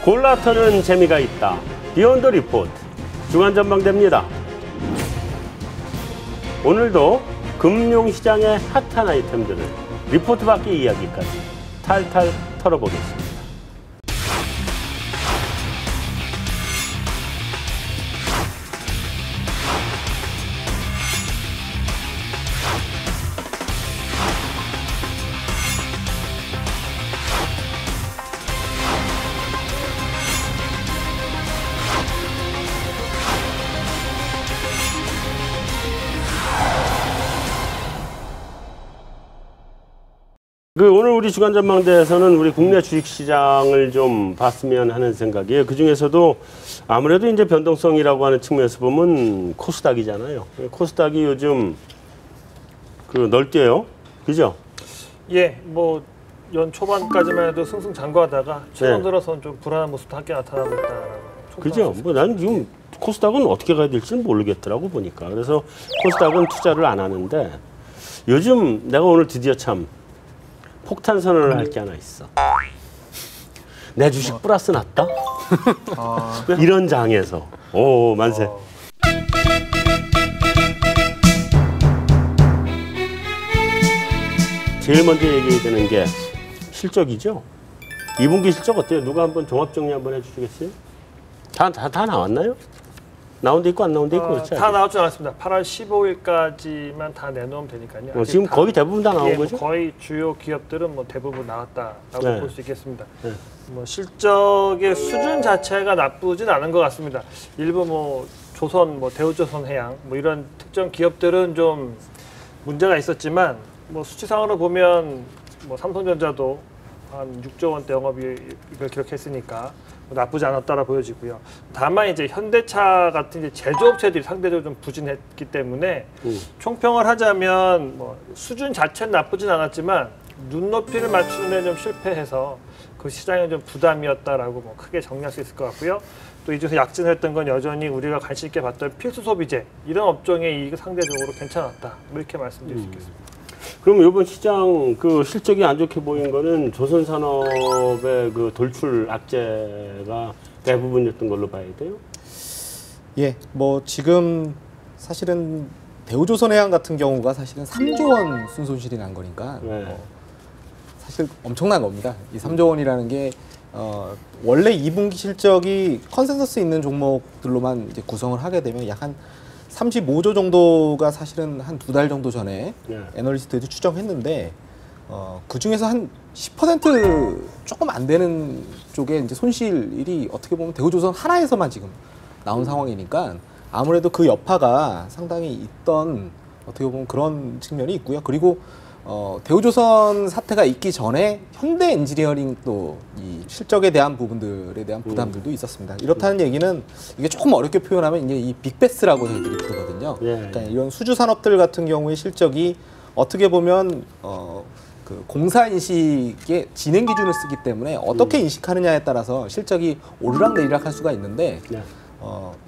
골라터는 재미가 있다. 비욘드 리포트 주간 전망대입니다. 오늘도 금융시장의 핫한 아이템들을 리포트 밖의 이야기까지 탈탈 털어보겠습니다. 오늘 우리 주간 전망대에서는 우리 국내 주식시장을 좀 봤으면 하는 생각이에요. 그 중에서도 아무래도 이제 변동성이라고 하는 측면에서 보면 코스닥이잖아요. 코스닥이 요즘 넓게요. 그죠? 예, 뭐 연 초반까지만 해도 승승장구하다가 최근 들어서는 좀 불안한 모습도 함께 나타나고 있다라고. 그죠? 뭐 나는 지금 코스닥은 어떻게 가야 될지는 모르겠더라고 보니까. 그래서 코스닥은 투자를 안 하는데 요즘 내가 오늘 드디어 참 폭탄 선언을 할 게 하나 있어. 내 주식 플러스 났다? 이런 장에서. 오, 만세. 제일 먼저 얘기해야 되는 게 실적이죠. 2분기 실적 어때요? 누가 한번 종합 정리 한번 해주시겠어요? 다 나왔나요? 나온 데 있고 안 나온 데 있고 그렇지? 다 나왔지 않았습니다. 8월 15일까지만 다 내놓으면 되니까요. 지금 거의 대부분 다 나온 거죠? 거의 주요 기업들은 뭐 대부분 나왔다라고 볼 수 있겠습니다. 뭐 실적의 수준 자체가 나쁘진 않은 것 같습니다. 일부 뭐 조선, 뭐 대우조선해양 뭐 이런 특정 기업들은 좀 문제가 있었지만 뭐 수치상으로 보면 뭐 삼성전자도 한 6조 원대 영업이익을 기록했으니까 나쁘지 않았다라 보여지고요. 다만 이제 현대차 같은 이제 제조업체들이 상대적으로 좀 부진했기 때문에 총평을 하자면 뭐 수준 자체는 나쁘진 않았지만 눈높이를 맞추는 데 좀 실패해서 그 시장에 좀 부담이었다라고 뭐 크게 정리할 수 있을 것 같고요. 또 이 중에서 약진했던 건 여전히 우리가 관심 있게 봤던 필수 소비재 이런 업종의 이익이 상대적으로 괜찮았다. 뭐 이렇게 말씀드릴 수 있겠습니다. 그럼 이번 시장 실적이 안 좋게 보인 거는 조선산업의 돌출 악재가 대부분이었던 걸로 봐야 돼요? 예, 뭐 지금 사실은 대우조선해양 같은 경우가 사실은 3조 원 순손실이 난 거니까 사실 엄청난 겁니다. 이 3조 원이라는 게 원래 2분기 실적이 컨센서스 있는 종목들로만 이제 구성을 하게 되면 약 한 35조 정도가 사실은 한 2달 정도 전에 애널리스트들이 추정했는데 그 중에서 한 10% 조금 안 되는 쪽에 이제 손실이 어떻게 보면 대우조선 하나에서만 지금 나온 상황이니까 아무래도 그 여파가 상당히 있던 어떻게 보면 그런 측면이 있고요. 그리고 대우조선 사태가 있기 전에 현대엔지니어링 또 이 실적에 대한 부분들에 대한 부담들도 있었습니다. 이렇다는 얘기는 이게 조금 어렵게 표현하면 이제 이 빅베스라고 저희들이 부르거든요. 그러니까 이런 수주 산업들 같은 경우의 실적이 어떻게 보면 그 공사 인식의 진행 기준을 쓰기 때문에 어떻게 인식하느냐에 따라서 실적이 오르락내리락 할 수가 있는데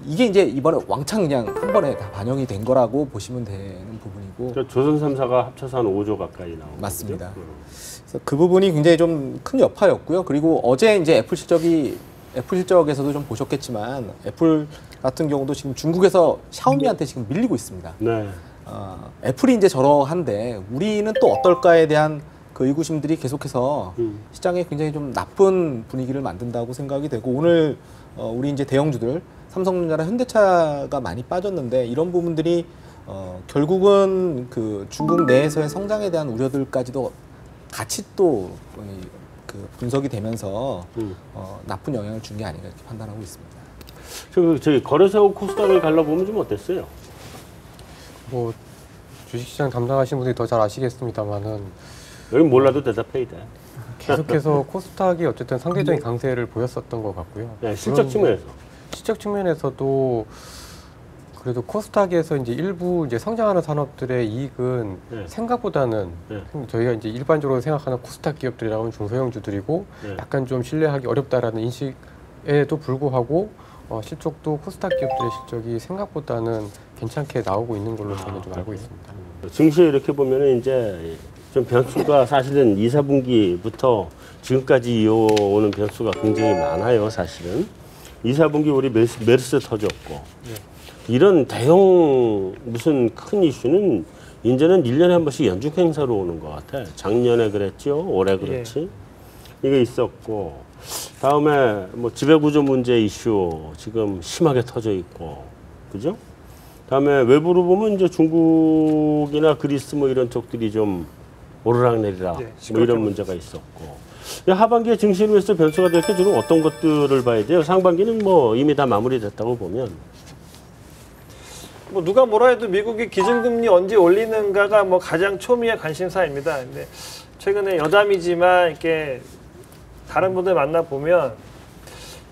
이게 이제 이번에 왕창 그냥 한 번에 다 반영이 된 거라고 보시면 되는 부분이고. 조선 3사가 합쳐서 한 5조 가까이 나오고. 맞습니다. 그래서 그 부분이 굉장히 좀 큰 여파였고요. 그리고 어제 이제 애플 실적에서도 좀 보셨겠지만 애플 같은 경우도 지금 중국에서 샤오미한테 지금 밀리고 있습니다. 애플이 이제 저러한데 우리는 또 어떨까에 대한 그 의구심들이 계속해서 시장에 굉장히 좀 나쁜 분위기를 만든다고 생각이 되고 오늘 우리 이제 대형주들 삼성전자나 현대차가 많이 빠졌는데 이런 부분들이 결국은 그 중국 내에서의 성장에 대한 우려들까지도 같이 또 그 분석이 되면서 나쁜 영향을 준 게 아닌가 이렇게 판단하고 있습니다. 저희 거래소 코스닥을 갈라보면 좀 어땠어요? 뭐 주식시장 담당하시는 분들이 더 잘 아시겠습니다만은 여기 몰라도 대답해야 돼. 계속해서 코스닥이 어쨌든 상대적인 강세를 보였었던 것 같고요. 실적 측면에서. 실적 측면에서도 그래도 코스닥에서 이제 일부 이제 성장하는 산업들의 이익은 생각보다는 저희가 이제 일반적으로 생각하는 코스닥 기업들이라고 하면 중소형주들이고 약간 좀 신뢰하기 어렵다라는 인식에도 불구하고 실적도 코스닥 기업들의 실적이 생각보다는 괜찮게 나오고 있는 걸로 저는 좀 알고 있습니다. 증시에 이렇게 보면은 이제 좀 변수가 사실은 2, 4분기부터 지금까지 이어오는 변수가 굉장히 많아요, 사실은. 2, 4분기 우리 메르스 터졌고 이런 대형 무슨 큰 이슈는 이제는 1년에 한 번씩 연중 행사로 오는 것 같아. 작년에 그랬죠, 올해 그렇지. 이게 있었고 다음에 뭐 지배구조 문제 이슈 지금 심하게 터져 있고, 그죠? 다음에 외부로 보면 이제 중국이나 그리스 뭐 이런 쪽들이 좀 오르락내리락 뭐 이런 문제가 있었고, 하반기에 증시를 위해서 변수가 될 게 지금 어떤 것들을 봐야 돼요? 상반기는 뭐 이미 다 마무리됐다고 보면. 뭐 누가 뭐라 해도 미국이 기준금리 언제 올리는가가 뭐 가장 초미의 관심사입니다. 근데 최근에 여담이지만 이렇게 다른 분들 만나 보면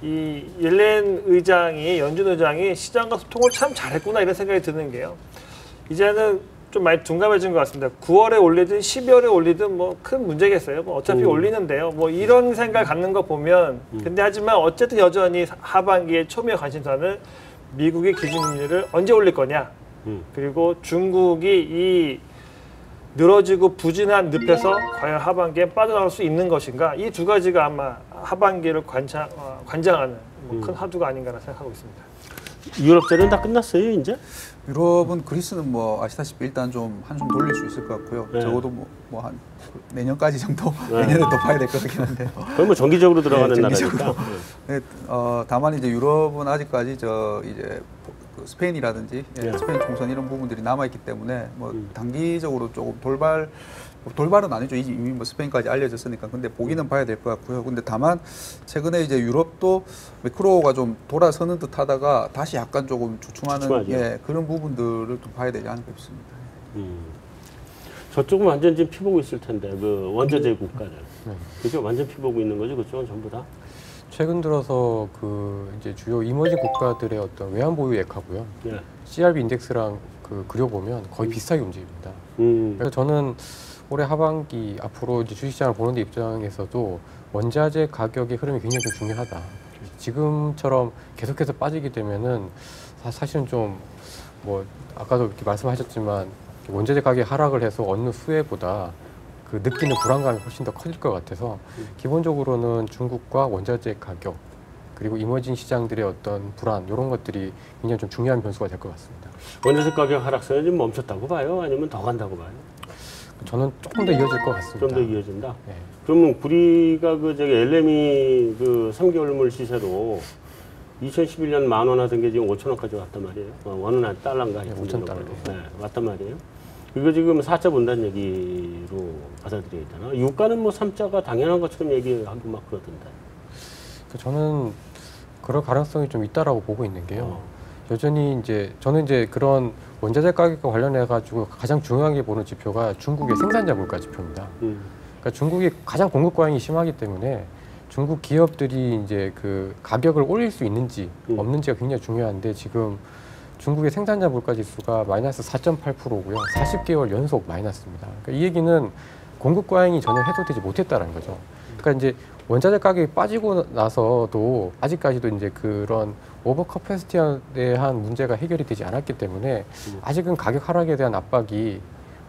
이 옐렌 의장이, 연준 의장이 시장과 소통을 참 잘했구나 이런 생각이 드는 게요. 이제는 좀 많이 둔감해진 것 같습니다. 9월에 올리든 12월에 올리든 뭐 큰 문제겠어요. 뭐 어차피 올리는데요. 뭐 이런 생각을 갖는 거 보면 근데 하지만 어쨌든 여전히 하반기의 초미의 관심사는 미국의 기준금리를 언제 올릴 거냐. 그리고 중국이 이 늘어지고 부진한 늪에서 과연 하반기에 빠져나올 수 있는 것인가. 이 두 가지가 아마 하반기를 관장하는 뭐 큰 화두가 아닌가라 생각하고 있습니다. 유럽제는 다 끝났어요, 이제? 유럽은 그리스는 뭐 아시다시피 일단 좀 한숨 돌릴 수 있을 것 같고요. 네. 적어도 뭐 한 내년까지 정도 내년에 더 봐야 될 것 같긴 한데. 거의 뭐 정기적으로 들어가는 정기적으로. 나라니까. 네, 다만 이제 유럽은 아직까지 이제 그 스페인이라든지 스페인 총선 이런 부분들이 남아 있기 때문에 뭐 단기적으로 조금 돌발은 아니죠. 이미 뭐 스페인까지 알려졌으니까. 근데 보기는 봐야 될 것 같고요. 근데 다만 최근에 이제 유럽도 매크로가 좀 돌아서는 듯하다가 다시 약간 조금 주춤하는 그런 부분들을 좀 봐야 되지 않을까 싶습니다. 저쪽은 완전 지금 피보고 있을 텐데 그 원자재 국가들. 그죠? 완전 피보고 있는 거죠. 그쪽은 전부 다. 최근 들어서 그 이제 주요 이머징 국가들의 어떤 외환 보유 액하고요. CRB 인덱스랑 그려보면 거의 비슷하게 움직입니다. 그래서 저는 올해 하반기 앞으로 이제 주식시장을 보는 데 입장에서도 원자재 가격의 흐름이 굉장히 좀 중요하다. 지금처럼 계속해서 빠지게 되면은 사실은 좀 뭐 아까도 이렇게 말씀하셨지만 원자재 가격 하락을 해서 얻는 수혜보다 그 느끼는 불안감이 훨씬 더 커질 것 같아서 기본적으로는 중국과 원자재 가격 그리고 이머징 시장들의 어떤 불안 이런 것들이 굉장히 좀 중요한 변수가 될 것 같습니다. 원자재 가격 하락세는 좀 멈췄다고 봐요? 아니면 더 간다고 봐요? 저는 조금 더 이어질 것 같습니다. 좀 더 이어진다? 네. 그러면 우리가 LME 그 3개월물 시세로 2011년 10,000원 하던 게 지금 5,000원까지 왔단 말이에요. 원은 한 달러인가? 5,000달러. 네, 왔단 말이에요. 이거 지금 4자 본다는 얘기로 받아들여야 되나? 유가는 뭐 3자가 당연한 것처럼 얘기하고 막 그러던데. 저는 그럴 가능성이 좀 있다라고 보고 있는 게요. 여전히 저는 그런 원자재 가격과 관련해 가지고 가장 중요하게 보는 지표가 중국의 생산자 물가 지표입니다. 그러니까 중국이 가장 공급 과잉이 심하기 때문에 중국 기업들이 그 가격을 올릴 수 있는지 없는지가 굉장히 중요한데 지금 중국의 생산자 물가 지수가 마이너스 4.8%고요. 40개월 연속 마이너스입니다. 그러니까 이 얘기는 공급 과잉이 전혀 해소되지 못했다는 거죠. 그러니까 원자재 가격이 빠지고 나서도 아직까지도 그런 오버 커패시티에 대한 문제가 해결이 되지 않았기 때문에 아직은 가격 하락에 대한 압박이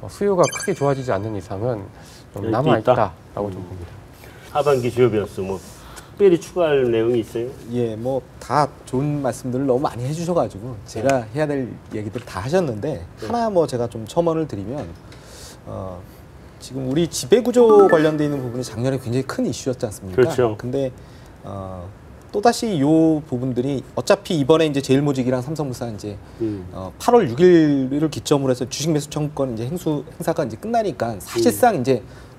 수요가 크게 좋아지지 않는 이상은 좀 남아 있다라고 좀 봅니다. 하반기 주요 변수 뭐 특별히 추가할 내용이 있어요? 예, 뭐 다 좋은 말씀들을 너무 많이 해주셔가지고 제가 해야 될 얘기들 다 하셨는데 하나 뭐 제가 좀 첨언을 드리면 지금 우리 지배구조 관련돼 있는 부분이 작년에 굉장히 큰 이슈였지 않습니까? 그렇죠. 근데 또다시 이 부분들이 어차피 이번에 제일모직이랑 삼성물산 8월 6일을 기점으로 해서 주식 매수 청구권 행사가 끝나니까 사실상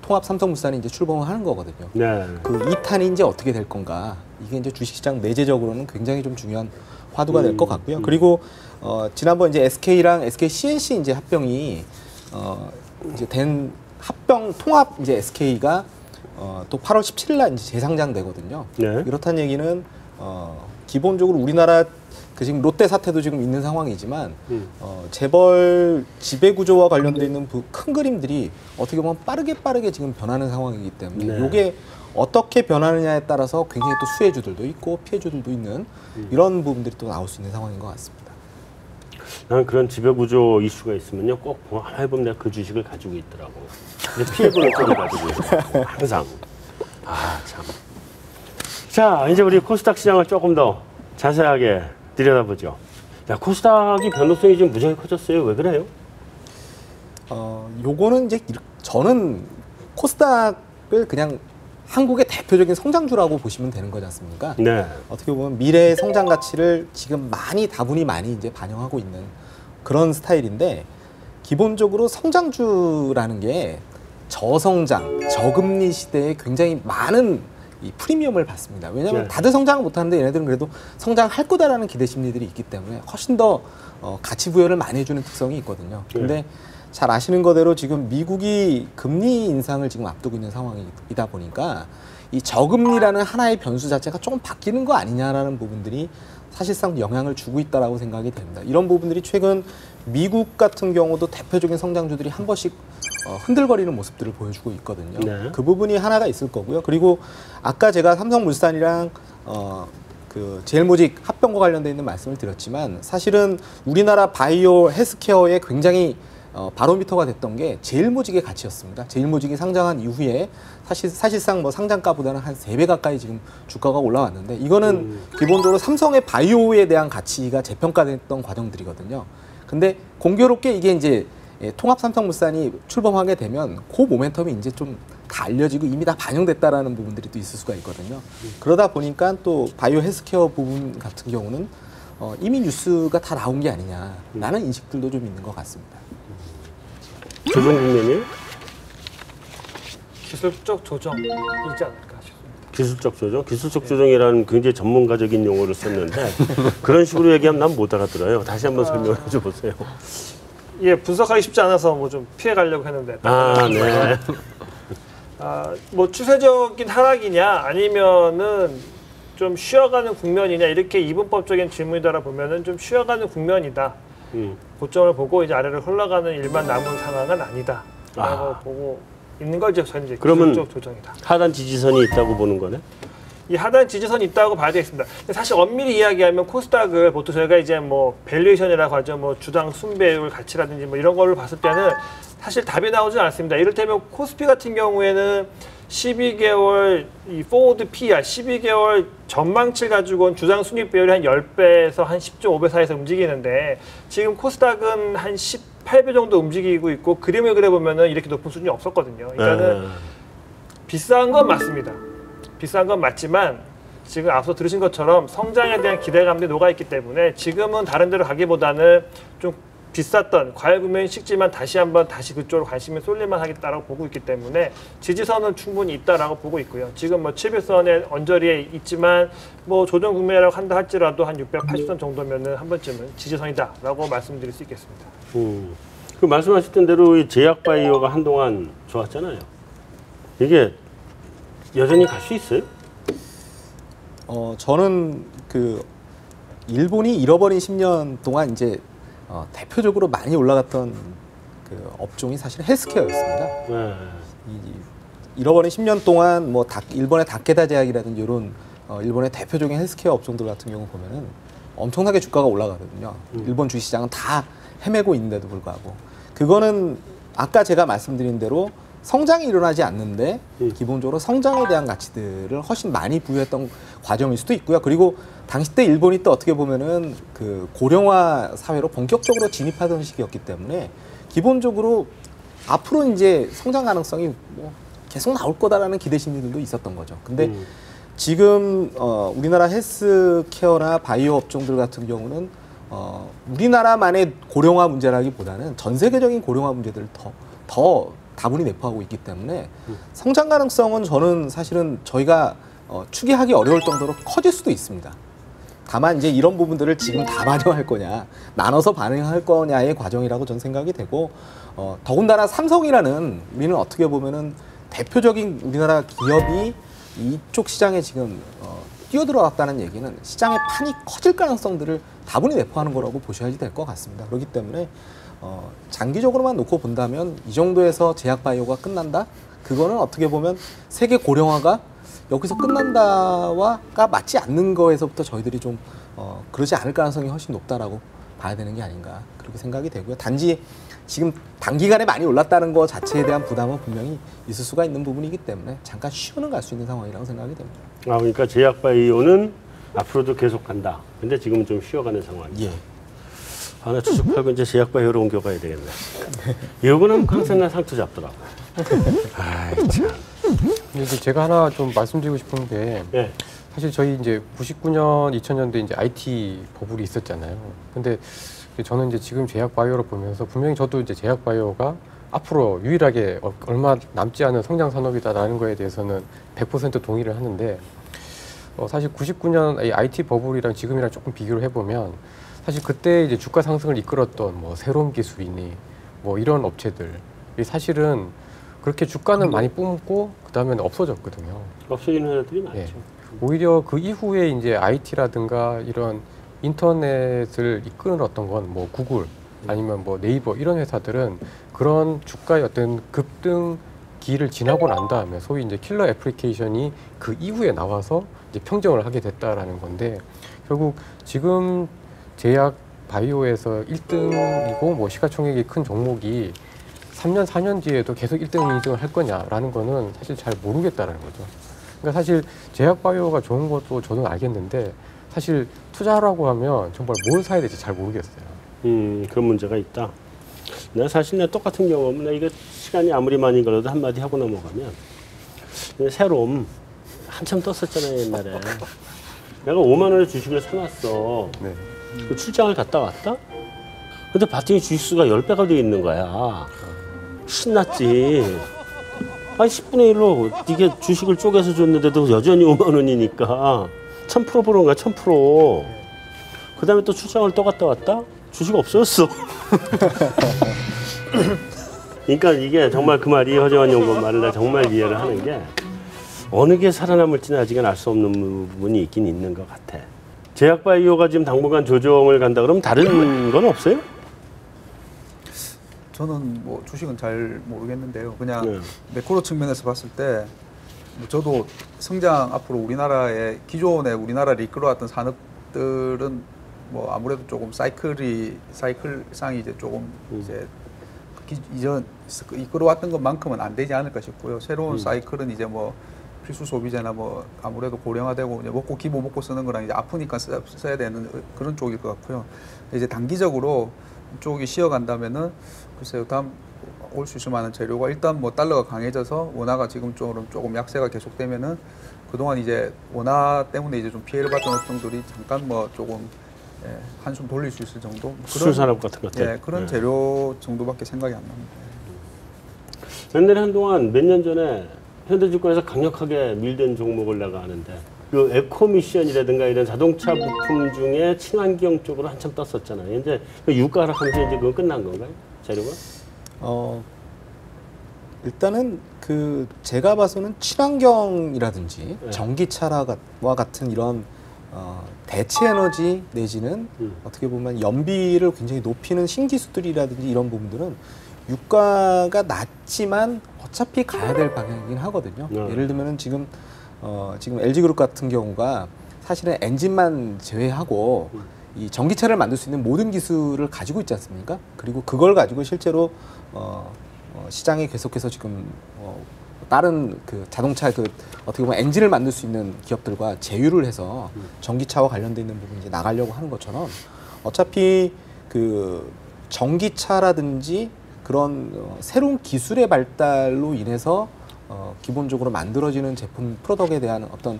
통합 삼성물산이 출범을 하는 거거든요. 네. 그 2탄이 어떻게 될 건가? 이게 주식시장 내재적으로는 굉장히 좀 중요한 화두가 될 것 같고요. 그리고 지난번 SK랑 SK CNC 합병이 된 합병 통합 SK가 또 8월 17일 날 재상장되거든요. 네. 이렇다는 얘기는 기본적으로 우리나라 지금 롯데 사태도 지금 있는 상황이지만 재벌 지배 구조와 관련돼 있는 큰 그림들이 어떻게 보면 빠르게 지금 변하는 상황이기 때문에 이게 어떻게 변하느냐에 따라서 굉장히 또 수혜주들도 있고 피해주들도 있는 이런 부분들이 또 나올 수 있는 상황인 것 같습니다. 나는 그런 지배구조 이슈가 있으면요, 꼭 하나 해보면 내가 그 주식을 가지고 있더라고. 근데 피해보는 쪽을 가지고 있더라고. 항상. 아, 참. 자, 이제 우리 코스닥 시장을 조금 더 자세하게 들여다보죠. 야, 코스닥이 변동성이 지금 무지하게 커졌어요. 왜 그래요? 요거는 이제 저는 코스닥을 그냥 한국의 대표적인 성장주라고 보시면 되는 거지 않습니까? 네. 어떻게 보면 미래의 성장 가치를 지금 다분히 많이 이제 반영하고 있는 그런 스타일인데, 기본적으로 성장주라는 게 저성장, 저금리 시대에 굉장히 많은 이 프리미엄을 받습니다. 왜냐하면 네. 다들 성장을 못하는데 얘네들은 그래도 성장할 거다라는 기대 심리들이 있기 때문에 훨씬 더 가치 부여를 많이 해주는 특성이 있거든요. 근데 잘 아시는 거대로 지금 미국이 금리 인상을 지금 앞두고 있는 상황이다 보니까 이 저금리라는 하나의 변수 자체가 조금 바뀌는 거 아니냐라는 부분들이 사실상 영향을 주고 있다라고 생각이 됩니다. 이런 부분들이 최근 미국 같은 경우도 대표적인 성장주들이 한 번씩 흔들거리는 모습들을 보여주고 있거든요. 네. 그 부분이 하나가 있을 거고요. 그리고 아까 제가 삼성물산이랑 그 제일모직 합병과 관련돼 있는 말씀을 드렸지만, 사실은 우리나라 바이오 헬스케어에 굉장히 바로미터가 됐던 게 제일모직의 가치였습니다. 제일모직이 상장한 이후에 사실상 뭐 상장가보다는 한 3배 가까이 지금 주가가 올라왔는데, 이거는 기본적으로 삼성의 바이오에 대한 가치가 재평가됐던 과정들이거든요. 근데 공교롭게 이게 이제 통합 삼성물산이 출범하게 되면 그 모멘텀이 이제 좀 다 알려지고 이미 다 반영됐다라는 부분들이 또 있을 수가 있거든요. 그러다 보니까 또 바이오 헬스케어 부분 같은 경우는 이미 뉴스가 다 나온 게 아니냐라는 인식들도 좀 있는 것 같습니다. 조정 국면이 기술적 조정이지 않을까 싶습니다. 기술적 조정? 기술적 조정이라는 굉장히 전문가적인 용어를 썼는데 그런 식으로 얘기하면 난 못 알아들어요. 다시 한번 설명을 해줘보세요. 예, 분석하기 쉽지 않아서 뭐 좀 피해 가려고 했는데. 아, 네. 뭐 추세적인 하락이냐 아니면은 좀 쉬어가는 국면이냐, 이렇게 이분법적인 질문이다라 보면은 좀 쉬어가는 국면이다. 고점을 보고 이제 아래로 흘러가는 일만 남은 상황은 아니다라고 보고 있는 걸 저는 이제 그러면 기술적 조정이다. 하단 지지선이 있다고 보는 거네? 이 하단 지지선이 있다고 봐야 되겠습니다. 근데 사실 엄밀히 이야기하면 코스닥을 보통 저희가 이제 뭐 밸류에이션이라고 하죠. 뭐 주당 순배율 가치라든지 뭐 이런 거를 봤을 때는 사실 답이 나오지 않습니다. 이를테면 코스피 같은 경우에는 12개월 이 포워드 PR, 12개월 전망치를 가지고 온 주당 순익 비율이 한 10배에서 한 10.5배 사이에서 움직이는데, 지금 코스닥은 한 18배 정도 움직이고 있고, 그림을 그려보면은 이렇게 높은 수준이 없었거든요. 그러니까는 비싼 건 맞습니다. 비싼 건 맞지만 지금 앞서 들으신 것처럼 성장에 대한 기대감들이 녹아있기 때문에 지금은 다른 데로 가기보다는 좀 비쌌던 과열 구매인 식지만 다시 그쪽으로 관심이 쏠릴만 하겠다라고 보고 있기 때문에 지지선은 충분히 있다라고 보고 있고요. 지금 뭐 7일선의 언저리에 있지만 뭐 조정 국면이라고 한다 할지라도 한 680선 정도면은 한 번쯤은 지지선이다라고 말씀드릴 수 있겠습니다. 그 말씀하셨던 대로 이 제약 바이오가 한동안 좋았잖아요. 이게 여전히 갈 수 있어요? 저는 그 일본이 잃어버린 10년 동안 이제 대표적으로 많이 올라갔던 그 업종이 사실 헬스케어였습니다. 네. 잃어버린 10년 동안 뭐 일본의 다케다 제약이라든지 이런 일본의 대표적인 헬스케어 업종들 같은 경우 보면은 엄청나게 주가가 올라가거든요. 일본 주식시장은 다 헤매고 있는데도 불구하고, 그거는 아까 제가 말씀드린 대로 성장이 일어나지 않는데 기본적으로 성장에 대한 가치들을 훨씬 많이 부여했던 과정일 수도 있고요. 그리고 당시 때 일본이 또 어떻게 보면은 그 고령화 사회로 본격적으로 진입하던 시기였기 때문에 기본적으로 앞으로 이제 성장 가능성이 뭐 계속 나올 거다라는 기대 심리들도 있었던 거죠. 근데 지금 우리나라 헬스케어나 바이오 업종들 같은 경우는 우리나라만의 고령화 문제라기보다는 전 세계적인 고령화 문제들을 더 다분히 내포하고 있기 때문에 성장 가능성은 저는 사실은 저희가 추계하기 어려울 정도로 커질 수도 있습니다. 다만 이제 이런 부분들을 지금 다 반영할 거냐, 나눠서 반영할 거냐의 과정이라고 저는 생각이 되고, 더군다나 삼성이라는 우리는 어떻게 보면은 대표적인 우리나라 기업이 이쪽 시장에 지금 뛰어들어왔다는 얘기는 시장의 판이 커질 가능성들을 다분히 내포하는 거라고 보셔야지 될 것 같습니다. 그렇기 때문에 장기적으로만 놓고 본다면 이 정도에서 제약 바이오가 끝난다? 그거는 어떻게 보면 세계 고령화가 여기서 끝난다와가 맞지 않는 거에서부터 저희들이 좀 그러지 않을 가능성이 훨씬 높다라고 봐야 되는 게 아닌가 그렇게 생각이 되고요. 단지 지금 단기간에 많이 올랐다는 것 자체에 대한 부담은 분명히 있을 수가 있는 부분이기 때문에 잠깐 쉬어는 갈 수 있는 상황이라고 생각이 됩니다. 아, 그러니까 제약바이오는 앞으로도 계속 간다. 근데 지금은 좀 쉬어가는 상황이다. 예. 아, 나 주식 팔고 이제 제약바이오로 옮겨가야 되겠네. 이거는 항상 나 상투 잡더라고. 아이, 참. 근데 이제 제가 하나 좀 말씀드리고 싶은 게 예. 사실 저희 이제 99년, 2000년대 이제 IT 버블이 있었잖아요. 근데 저는 이제 지금 제약바이오를 보면서 분명히 저도 이제 제약바이오가 앞으로 유일하게 얼마 남지 않은 성장 산업이다라는 거에 대해서는 100% 동의를 하는데 사실 99년 이 IT 버블이랑 지금이랑 조금 비교를 해보면 사실 그때 이제 주가 상승을 이끌었던 뭐 새로운 기술이니 뭐 이런 업체들이 사실은 그렇게 주가는 많이 뿜고 그 다음에는 없어졌거든요. 없어지는 회사들이 많죠. 예. 오히려 그 이후에 이제 IT라든가 이런 인터넷을 이끌었던 건 뭐 구글 아니면 뭐 네이버 이런 회사들은 그런 주가의 어떤 급등기를 지나고 난 다음에 소위 이제 킬러 애플리케이션이 그 이후에 나와서 이제 평정을 하게 됐다라는 건데 결국 지금 제약 바이오에서 1등이고 뭐 시가총액이 큰 종목이 3년, 4년 뒤에도 계속 1등, 2등을 할 거냐라는 거는 사실 잘 모르겠다라는 거죠. 그러니까 사실 제약 바이오가 좋은 것도 저는 알겠는데 사실 투자하라고 하면 정말 뭘 사야 될지 잘 모르겠어요. 그런 문제가 있다. 내가 사실 내 똑같은 경험은 나 이거 시간이 아무리 많이 걸려도 한마디 하고 넘어가면 새롬 한참 떴었잖아요 옛날에. 내가 5만 원에 주식을 사놨어. 네. 그 출장을 갔다 왔다? 근데 봤더니 주식수가 10배가 돼 있는 거야. 신났지. 아니 10분의 1로 이게 주식을 쪼개서 줬는데도 여전히 5만 원이니까 1000% 보는 거야 1000%. 그 다음에 또 출장을 또 갔다 왔다? 주식 없어졌어. 그러니까 이게 정말 그 말이 허정환 연구원 말을 나 정말 이해를 하는 게 어느 게 살아남을지는 아직은 알 수 없는 부분이 있긴 있는 것 같아. 제약바이오가 지금 당분간 조정을 간다 그러면 다른 건 없어요? 저는 뭐 주식은 잘 모르겠는데요. 그냥 매크로 측면에서 봤을 때뭐 저도 성장 앞으로 우리나라의 기존에 우리나라를 이끌어왔던 산업들은 뭐 아무래도 조금 사이클상이 이제 조금 이제 이전 이끌어왔던 것만큼은 안 되지 않을까 싶고요. 새로운 사이클은 이제 뭐 필수 소비재나 뭐 아무래도 고령화되고 이제 먹고 기본 먹고 쓰는 거랑 이제 아프니까 써야 되는 그런 쪽일 것 같고요. 이제 단기적으로 쪽이 쉬어간다면은 글쎄요 다음 올 수 있을 만한 재료가 일단 뭐 달러가 강해져서 원화가 지금처럼 조금 약세가 계속되면은 그동안 이제 원화 때문에 이제 좀 피해를 봤던 업종들이 잠깐 뭐 조금 한숨 돌릴 수 있을 정도 수출 산업 같은 것들. 그런 재료 정도밖에 생각이 안 납니다. 옛날에 한동안 몇 년 전에 현대증권에서 강력하게 밀던 종목을 내가 아는데 그 에코미션이라든가 이런 자동차 부품 중에 친환경 쪽으로 한참 떴었잖아요. 이제 그 유가 하락하면서 이제 그건 끝난 건가요? 재료가? 일단은 그 제가 봐서는 친환경이라든지 전기차와 같은 이런 대체 에너지 내지는 어떻게 보면 연비를 굉장히 높이는 신기술들이라든지 이런 부분들은 유가가 낮지만 어차피 가야 될 방향이긴 하거든요. 예를 들면은 지금 LG그룹 같은 경우가 사실은 엔진만 제외하고 이 전기차를 만들 수 있는 모든 기술을 가지고 있지 않습니까? 그리고 그걸 가지고 실제로 시장에 계속해서 지금 다른 그 자동차 그 어떻게 보면 엔진을 만들 수 있는 기업들과 제휴를 해서 전기차와 관련돼 있는 부분이 이제 나가려고 하는 것처럼 어차피 그 전기차라든지 그런 새로운 기술의 발달로 인해서 기본적으로 만들어지는 제품 프로덕트에 대한 어떤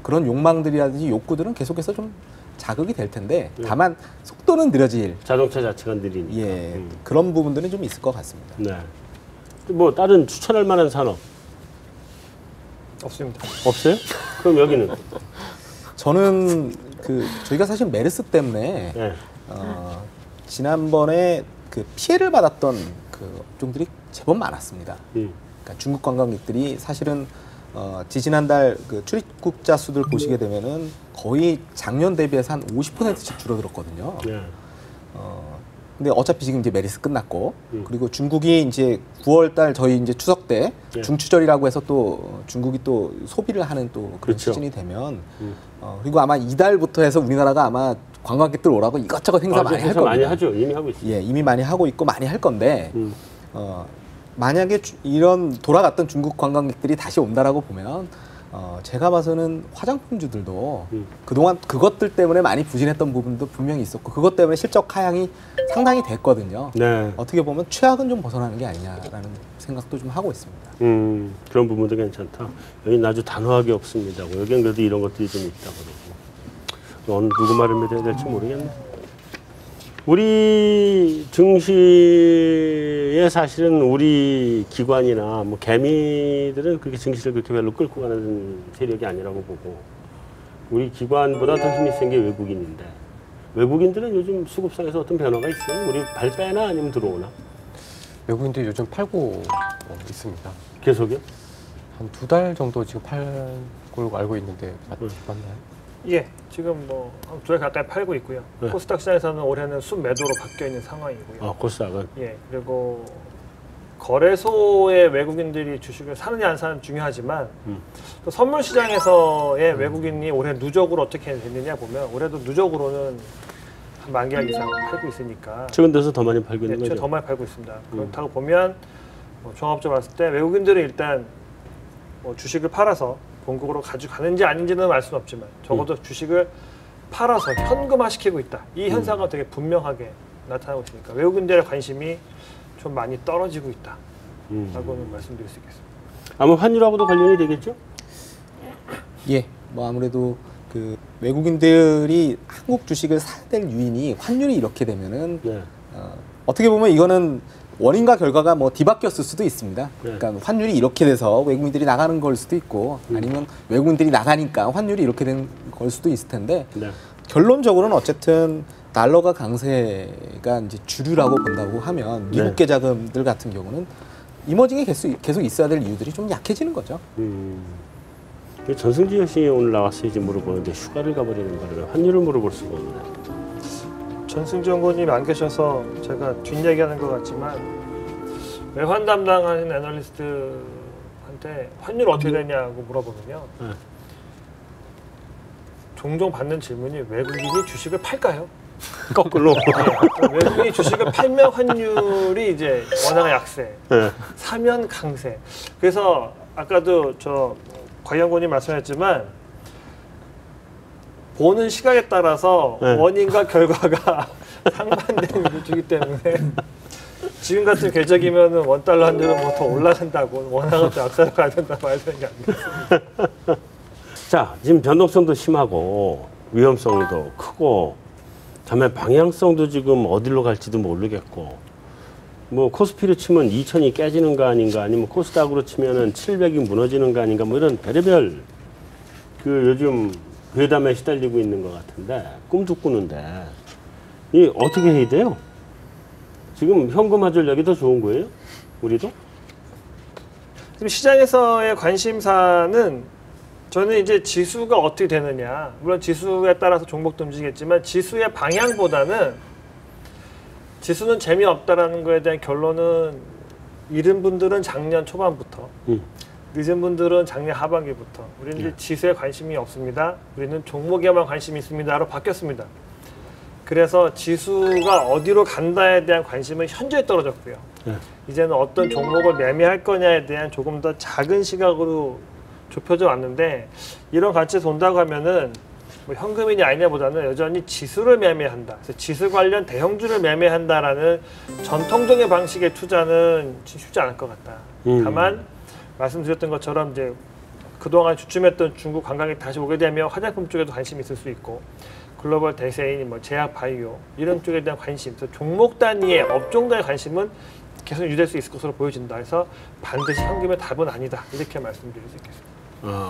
그런 욕망들이라든지 욕구들은 계속해서 좀 자극이 될 텐데 다만 속도는 느려질 자동차 자체가 느리니까. 예 그런 부분들은 좀 있을 것 같습니다. 네. 뭐 다른 추천할 만한 산업 없습니다. 없어요? 그럼 여기는 저는 그 저희가 사실 메르스 때문에 네. 지난번에 그 피해를 받았던 그 업종들이 제법 많았습니다. 그러니까 중국 관광객들이 사실은 지지난달 그 출입국자 수들 보시게 되면은 거의 작년 대비해서 한 50%씩 줄어들었거든요. 네. 근데 어차피 지금 이제 메르스 끝났고 그리고 중국이 이제 9월달 저희 이제 추석 때 중추절이라고 해서 또 중국이 또 소비를 하는 또 그런 그렇죠. 시즌이 되면 그리고 아마 이달부터 해서 우리나라가 아마 관광객들 오라고 이것저것 행사 많이 할 겁니다. 많이 하죠. 이미 하고 있어요. 예, 이미 많이 하고 있고 많이 할 건데 만약에 이런 돌아갔던 중국 관광객들이 다시 온다라고 보면 제가 봐서는 화장품주들도 그동안 그것들 때문에 많이 부진했던 부분도 분명히 있었고 그것 때문에 실적 하향이 상당히 됐거든요. 네. 어떻게 보면 최악은 좀 벗어나는 게 아니냐라는 생각도 좀 하고 있습니다. 그런 부분도 괜찮다. 여기는 아주 단호하게 없습니다. 여기는 그래도 이런 것들이 좀 있다고 그러고. 어느 누구 말을 믿어야 될지 모르겠네. 우리 증시에 사실은 우리 기관이나 뭐 개미들은 그렇게 증시를 그렇게 별로 끌고 가는 세력이 아니라고 보고 우리 기관보다 더 힘이 센 게 외국인인데 외국인들은 요즘 수급상에서 어떤 변화가 있어요? 우리 발 빼나 아니면 들어오나? 외국인들이 요즘 팔고 있습니다. 계속요? 한 2달 정도 지금 팔 걸로 알고 있는데 맞나요? 예, 지금 뭐 두 달 가까이 팔고 있고요. 네. 코스닥 시장에서는 올해는 순매도로 바뀌어 있는 상황이고요. 코스닥은? 예, 그리고 거래소의 외국인들이 주식을 사느냐 안 사느냐 중요하지만 또 선물 시장에서의 외국인이 올해 누적으로 어떻게 됐느냐 보면 올해도 누적으로는 한 10,000개 이상 팔고 있으니까 최근 들어서 더 많이 팔고 있는 네, 거죠? 더 많이 팔고 있습니다. 그렇다고 보면 뭐 종합적으로 봤을 때 외국인들은 일단 뭐 주식을 팔아서 본국으로 가져가는지 아닌지는 알 수는 없지만 적어도 주식을 팔아서 현금화시키고 있다. 이 현상은 되게 분명하게 나타나고 있으니까 외국인들의 관심이 좀 많이 떨어지고 있다라고는 말씀드릴 수 있겠습니다. 아마 환율하고도 관련이 되겠죠? 예, 뭐 아무래도 그 외국인들이 한국 주식을 사야 될 유인이 환율이 이렇게 되면은 네. 어떻게 보면 이거는 원인과 결과가 뭐 뒤바뀌었을 수도 있습니다. 네. 그러니까 환율이 이렇게 돼서 외국인들이 나가는 걸 수도 있고 아니면 외국인들이 나가니까 환율이 이렇게 된 걸 수도 있을 텐데 네. 결론적으로는 어쨌든 달러가 강세가 이제 주류라고 본다고 하면 미국 네. 계좌금들 같은 경우는 이머징에 계속 있어야 될 이유들이 좀 약해지는 거죠. 전승지 여신이 오늘 나와서 이제 물어보는데 휴가를 가버리는 거를 환율을 물어볼 수가 없네. 전승지 연구원님이 안 계셔서 제가 뒷얘기하는 것 같지만 외환 담당하는 애널리스트한테 환율 어떻게 되냐고 물어보면요. 네. 종종 받는 질문이 외국인이 주식을 팔까요? 거꾸로. 네, 외국인이 주식을 팔면 환율이 이제 원화가 약세, 네. 사면 강세. 그래서 아까도 저 곽연구원님 말씀하셨지만 보는 시각에 따라서 네. 원인과 결과가 상반되는 위주이기 때문에 지금 같은 궤적이면은 원달러 환율은 뭐 더 올라간다고 원화가 더 약세로 가야 된다 말야 되는 게 아니겠습니까? 자, 지금 변동성도 심하고 위험성도 크고 다음에 방향성도 지금 어디로 갈지도 모르겠고 뭐 코스피로 치면 2,000이 깨지는 거 아닌가 아니면 코스닥으로 치면은 700이 무너지는 거 아닌가 뭐 이런 별의별 그 요즘 괴담에 시달리고 있는 것 같은데 꿈도 꾸는데 이 어떻게 해야 돼요? 지금 현금화 전략이 더 좋은 거예요? 우리도? 지금 시장에서의 관심사는 저는 이제 지수가 어떻게 되느냐, 물론 지수에 따라서 종목도 움직이겠지만 지수의 방향보다는 지수는 재미없다라는 거에 대한 결론은 이른 분들은 작년 초반부터 늦은 분들은 작년 하반기부터 우리는 이제 지수에 관심이 없습니다. 우리는 종목에만 관심이 있습니다로 바뀌었습니다. 그래서 지수가 어디로 간다에 대한 관심은 현저히 떨어졌고요. 이제는 어떤 종목을 매매할 거냐에 대한 조금 더 작은 시각으로 좁혀져 왔는데 이런 가치에서 본다고 하면은 뭐 현금이냐 아니냐보다는 여전히 지수를 매매한다. 그래서 지수 관련 대형주를 매매한다라는 전통적인 방식의 투자는 쉽지 않을 것 같다. 다만 말씀드렸던 것처럼 이제 그동안 주춤했던 중국 관광객 다시 오게 되면 화장품 쪽에도 관심이 있을 수 있고 글로벌 대세인 뭐 제약 바이오 이런 쪽에 대한 관심, 그래서 종목 단위의 업종 단위의 관심은 계속 유지될 수 있을 것으로 보여진다. 그래서 반드시 현금의 답은 아니다. 이렇게 말씀드릴 수 있겠습니다.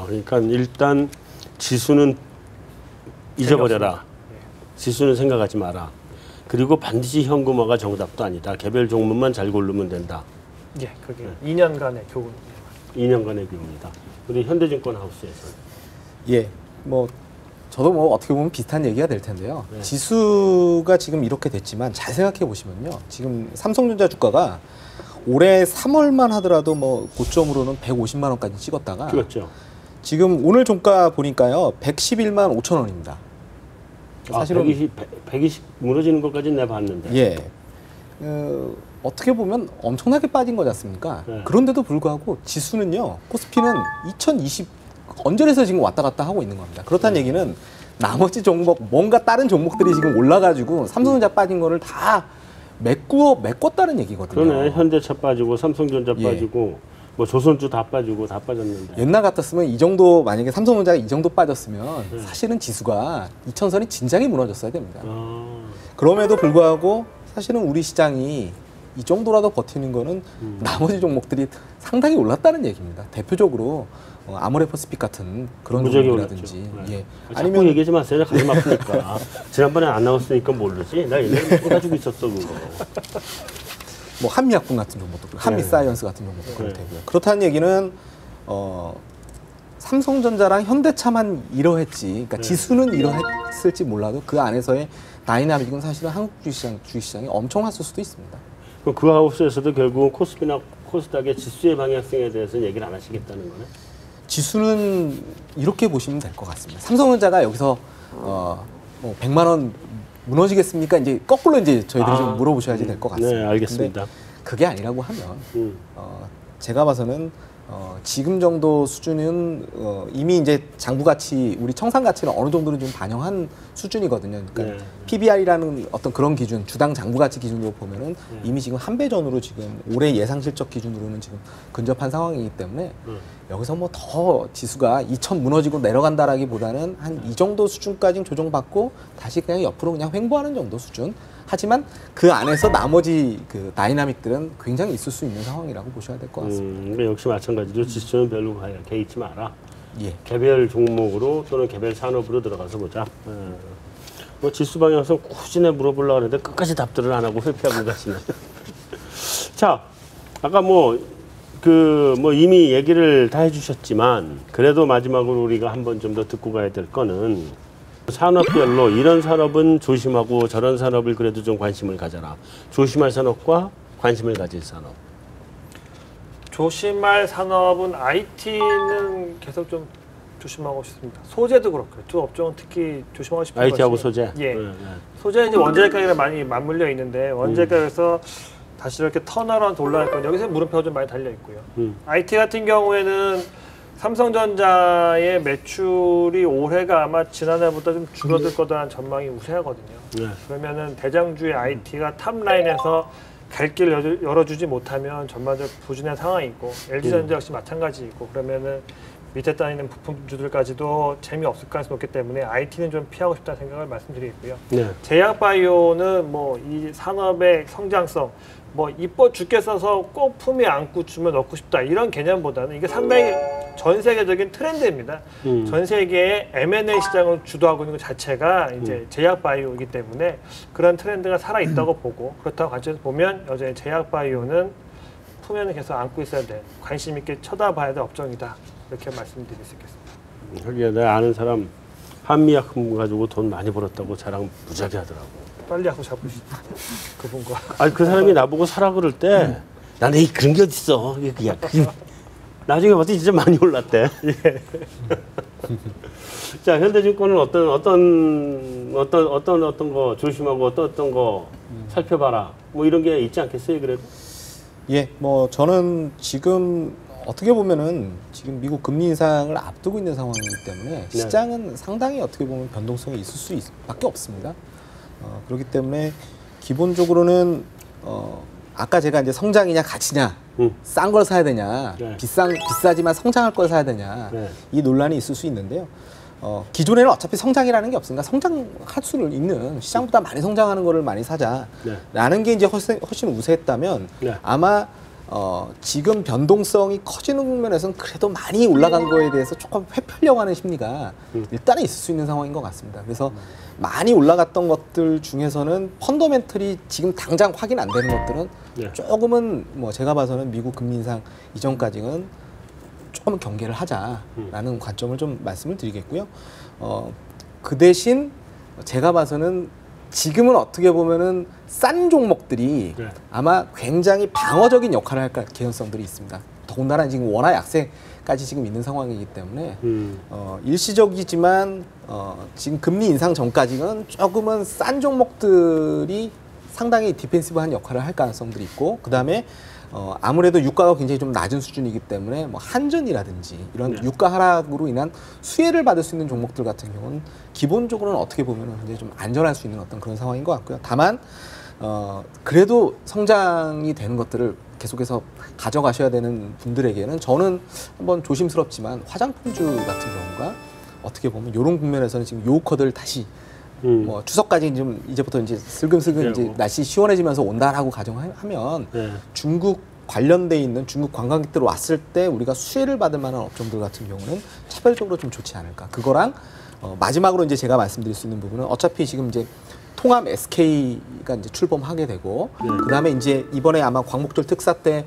그러니까 일단 지수는 잊어버려라. 지수는 생각하지 마라. 그리고 반드시 현금화가 정답도 아니다. 개별 종목만 잘 고르면 된다. 예, 그게 2년간의 교훈. 2년간의 교훈이다. 우리 현대증권 하우스에서. 예, 뭐 저도 뭐 어떻게 보면 비슷한 얘기가 될 텐데요. 지수가 지금 이렇게 됐지만 잘 생각해 보시면요. 지금 삼성전자 주가가 올해 3월만 하더라도 뭐 고점으로는 150만 원까지 찍었다가 그렇죠. 지금 오늘 종가 보니까요. 111만 5천 원입니다. 사실은 120 무너지는 것까지는 내가 봤는데. 예. 어떻게 보면 엄청나게 빠진 거지 않습니까? 네. 그런데도 불구하고 지수는요, 코스피는 2020 언저리에서 지금 왔다 갔다 하고 있는 겁니다. 그렇다는 얘기는 나머지 종목, 뭔가 다른 종목들이 지금 올라가지고 삼성전자 빠진 거를 다 메꿨다는 얘기거든요. 그러네. 현대차 빠지고 삼성전자 예. 빠지고 뭐 조선주 다 빠지고 다 빠졌는데. 옛날 같았으면 이 정도, 만약에 삼성전자가 이 정도 빠졌으면 사실은 지수가 2000선이 진작에 무너졌어야 됩니다. 그럼에도 불구하고 사실은 우리 시장이 이 정도라도 버티는 거는 나머지 종목들이 상당히 올랐다는 얘기입니다. 대표적으로 아모레퍼시픽 같은 그런 무지하게 종목이라든지, 올랐죠. 네. 예. 아니면 얘기하지 마세요. 내가 가슴 아프니까. 지난번에 안 나왔으니까 모르지. 나 옛날에 가지고 있었어 그거. 뭐 한미약품 같은 종목도 그렇고, 한미사이언스 같은 종목도 그럴 테고요. 그렇다는 얘기는 삼성전자랑 현대차만 이러했지, 그러니까 지수는 이러했을지 몰라도 그 안에서의 다이나믹은 사실은 한국 주식시장이 엄청났을 수도 있습니다. 그 하우스에서도 결국은 코스피나 코스닥의 지수의 방향성에 대해서는 얘기를 안 하시겠다는 거네. 지수는 이렇게 보시면 될 것 같습니다. 삼성전자가 여기서 뭐 100만 원 무너지겠습니까? 이제 거꾸로 이제 저희들이 좀 물어보셔야지 될 것 같습니다. 네, 알겠습니다. 근데 그게 아니라고 하면 제가 봐서는 지금 정도 수준은 이미 이제 장부 가치, 우리 청산 가치를 어느 정도는 좀 반영한 수준이거든요. 그러니까 네. PBR이라는 어떤 그런 기준, 주당 장부 가치 기준으로 보면은 이미 지금 한 배 전으로 지금 올해 예상 실적 기준으로는 지금 근접한 상황이기 때문에 여기서 뭐 더 지수가 2000 무너지고 내려간다라기보다는 한 이 정도 수준까지는 조정받고 다시 그냥 옆으로 그냥 횡보하는 정도 수준. 하지만 그 안에서 나머지 그 다이나믹들은 굉장히 있을 수 있는 상황이라고 보셔야 될 것 같습니다. 역시 마찬가지로 지수는 별로 개의치 마라. 예. 개별 종목으로 또는 개별 산업으로 들어가서 보자. 뭐 지수 방향성 굳이 물어보려고 하는데 끝까지 답들을 안 하고 회피하고 가시네. 자, 아까 이미 얘기를 다 해주셨지만 그래도 마지막으로 우리가 한번 좀 더 듣고 가야 될 거는 산업별로 이런 산업은 조심하고 저런 산업을 그래도 좀 관심을 가져라. 조심할 산업과 관심을 가질 산업. 조심할 산업은 IT는 계속 좀 조심하고 싶습니다. 소재도 그렇고요. 두 업종은 특히 조심하고 싶은 것이 IT하고 소재. 예. 소재는 이제 원자재 가격이랑 많이 맞물려 있는데 원자재 가격에서 다시 이렇게 턴어라운드 올라갈 건 여기서 물음표가 좀 많이 달려 있고요. IT 같은 경우에는 삼성전자의 매출이 올해가 아마 지난해보다 좀 줄어들 거다라는 전망이 우세하거든요. 네. 그러면은 대장주의 IT가 탑라인에서 갈 길을 열어주지 못하면 전반적으로 부진한 상황이고 LG전자 역시 마찬가지이고 그러면은 밑에 따르는 부품주들까지도 재미없을 가능성이 높기 때문에 IT는 좀 피하고 싶다는 생각을 말씀드리겠고요. 네. 제약바이오는 뭐 이 산업의 성장성 이뻐 죽겠어서 꼭 품에 안고 주면 넣고 싶다 이런 개념보다는 이게 상당히 전 세계적인 트렌드입니다. 전 세계의 M&A 시장을 주도하고 있는 것 자체가 이제 제약바이오이기 때문에 그런 트렌드가 살아 있다고 보고 그렇다고 관점에서 보면 여전히 제약바이오는 품에는 계속 안고 있어야 돼. 관심 있게 쳐다봐야 될 업종이다. 이렇게 말씀드릴 수 있겠습니다. 하기야 내가 아는 사람 한미약품 가지고 돈 많이 벌었다고 자랑 무지하게 하더라고. 빨리 하고 잡으시죠. 그분과. 아니 그 사람이 나보고 사라 그럴 때 나는 그런 게 어딨어. 나중에 봤더니 진짜 많이 올랐대. 자, 현대증권은 어떤 거 조심하고 어떤 거 살펴봐라. 뭐 이런 게 있지 않겠어요, 그래도? 예, 뭐 저는 지금 어떻게 보면은 지금 미국 금리 인상을 앞두고 있는 상황이기 때문에 시장은 상당히 어떻게 보면 변동성이 있을 수밖에 없습니다. 그렇기 때문에 기본적으로는 아까 제가 이제 성장이냐 가치냐 싼 걸 사야 되냐 비싸지만 성장할 걸 사야 되냐 이 논란이 있을 수 있는데요. 기존에는 어차피 성장이라는 게 없으니까 성장할 수 있는 시장보다 많이 성장하는 거를 많이 사자라는 게 이제 훨씬 우세했다면 아마 지금 변동성이 커지는 국면에서는 그래도 많이 올라간 거에 대해서 조금 회피하려고 하는 심리가 일단은 있을 수 있는 상황인 것 같습니다. 그래서 많이 올라갔던 것들 중에서는 펀더멘털이 지금 당장 확인 안 되는 것들은 조금은 뭐 제가 봐서는 미국 금리 인상 이전까지는 조금 경계를 하자라는 관점을 좀 말씀을 드리겠고요. 그 대신 제가 봐서는 지금은 어떻게 보면은 싼 종목들이 아마 굉장히 방어적인 역할을 할 개연성들이 있습니다. 더군다나 지금 원화 약세까지 지금 있는 상황이기 때문에 일시적이지만 지금 금리 인상 전까지는 조금은 싼 종목들이 상당히 디펜시브한 역할을 할 가능성들이 있고 그다음에 아무래도 유가가 굉장히 좀 낮은 수준이기 때문에 뭐 한전이라든지 이런 유가 하락으로 인한 수혜를 받을 수 있는 종목들 같은 경우는 기본적으로는 어떻게 보면 굉장히 좀 안전할 수 있는 어떤 그런 상황인 것 같고요. 다만 그래도 성장이 되는 것들을 계속해서 가져가셔야 되는 분들에게는 저는 한번 조심스럽지만 화장품주 같은 경우가 어떻게 보면 이런 국면에서는 지금 요커들 다시 뭐 추석까지 좀 이제부터 이제 슬금슬금 이제 날씨 시원해지면서 온다라고 가정하면 중국 관련돼 있는 중국 관광객들 왔을 때 우리가 수혜를 받을 만한 업종들 같은 경우는 차별적으로 좀 좋지 않을까. 그거랑 마지막으로 이제 제가 말씀드릴 수 있는 부분은 어차피 지금 이제 통합 SK가 이제 출범하게 되고 그다음에 이제 이번에 아마 광복절 특사 때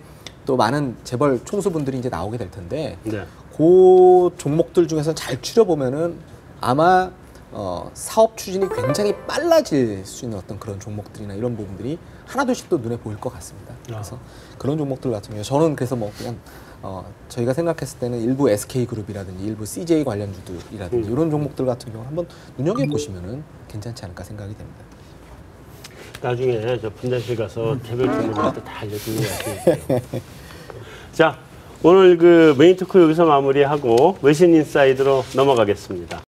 또 많은 재벌 총수분들이 이제 나오게 될 텐데 그 종목들 중에서 잘 추려보면은 아마 사업 추진이 굉장히 빨라질 수 있는 어떤 그런 종목들이나 이런 부분들이 하나둘씩 또 눈에 보일 것 같습니다. 그래서 그런 종목들 같은 경우 저는 그래서 뭐 그냥 저희가 생각했을 때는 일부 SK그룹이라든지 일부 CJ 관련주들이라든지 이런 종목들 같은 경우 한번 눈여겨보시면은 괜찮지 않을까 생각이 됩니다. 나중에 저 분장실 가서 개별 종목한테 다 알려주는 거 같아요. 자, 오늘 그 메인 토크 여기서 마무리하고 외신 인사이드로 넘어가겠습니다.